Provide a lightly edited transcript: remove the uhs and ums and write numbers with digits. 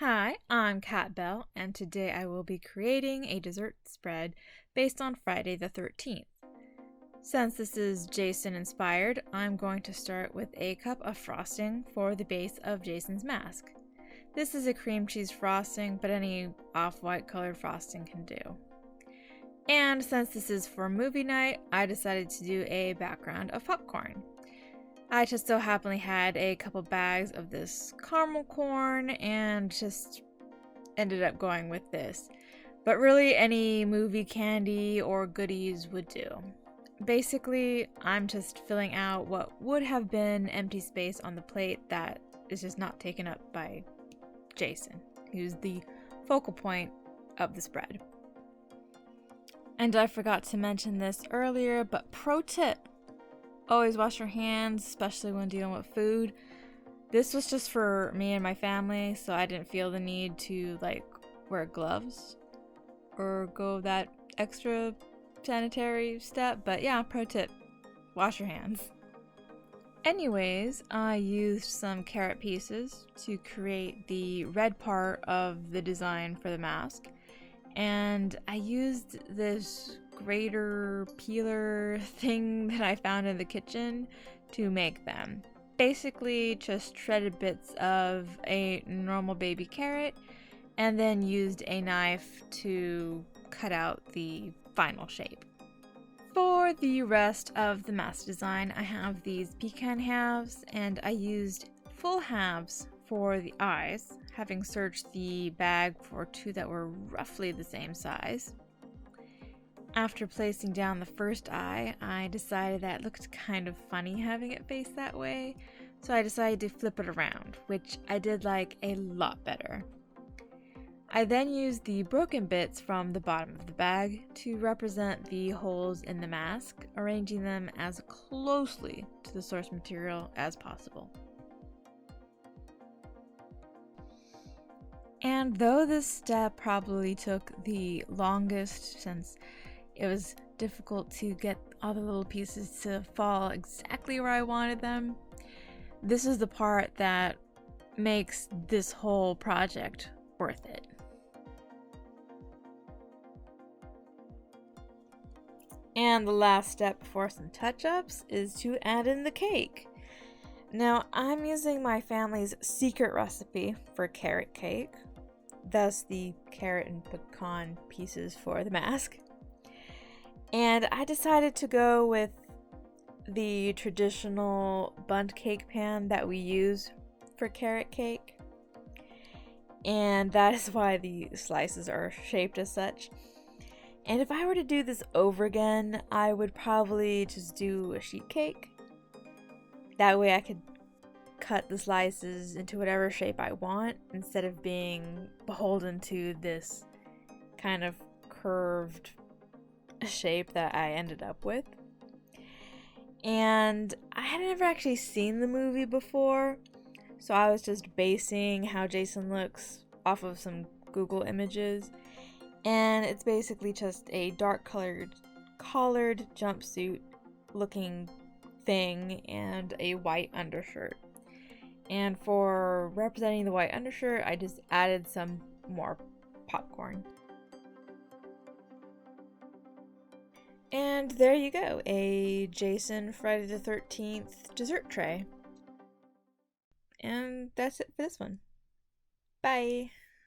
Hi, I'm Kat Bell, and today I will be creating a dessert spread based on Friday the 13th. Since this is Jason inspired, I'm going to start with a cup of frosting for the base of Jason's mask. This is a cream cheese frosting, but any off-white colored frosting can do. And since this is for movie night, I decided to do a background of popcorn. I just so happily had a couple bags of this caramel corn and just ended up going with this. But really any movie candy or goodies would do. Basically, I'm just filling out what would have been empty space on the plate that is just not taken up by Jason, who's the focal point of the spread. And I forgot to mention this earlier, but pro tip: always wash your hands, especially when dealing with food. This was just for me and my family, so I didn't feel the need to wear gloves or go that extra sanitary step. But yeah, pro tip, wash your hands. Anyways, I used some carrot pieces to create the red part of the design for the mask. And I used this grater peeler thing that I found in the kitchen to make them. Basically just shredded bits of a normal baby carrot and then used a knife to cut out the final shape. For the rest of the mask design, I have these pecan halves, and I used full halves for the eyes, having searched the bag for two that were roughly the same size. After placing down the first eye, I decided that it looked kind of funny having it face that way, so I decided to flip it around, which I did like a lot better. I then used the broken bits from the bottom of the bag to represent the holes in the mask, arranging them as closely to the source material as possible. And though this step probably took the longest, since it was difficult to get all the little pieces to fall exactly where I wanted them, this is the part that makes this whole project worth it. And the last step before some touch-ups is to add in the cake. Now, I'm using my family's secret recipe for carrot cake, thus the carrot and pecan pieces for the mask. And I decided to go with the traditional bundt cake pan that we use for carrot cake. And that is why the slices are shaped as such. And if I were to do this over again, I would probably just do a sheet cake. That way I could cut the slices into whatever shape I want instead of being beholden to this kind of curved shape that I ended up with. And I had never actually seen the movie before, so I was just basing how Jason looks off of some Google images. And it's basically just a dark collared jumpsuit looking thing and a white undershirt. And for representing the white undershirt, I just added some more popcorn. And there you go, a Jason Friday the 13th dessert tray. And that's it for this one. Bye!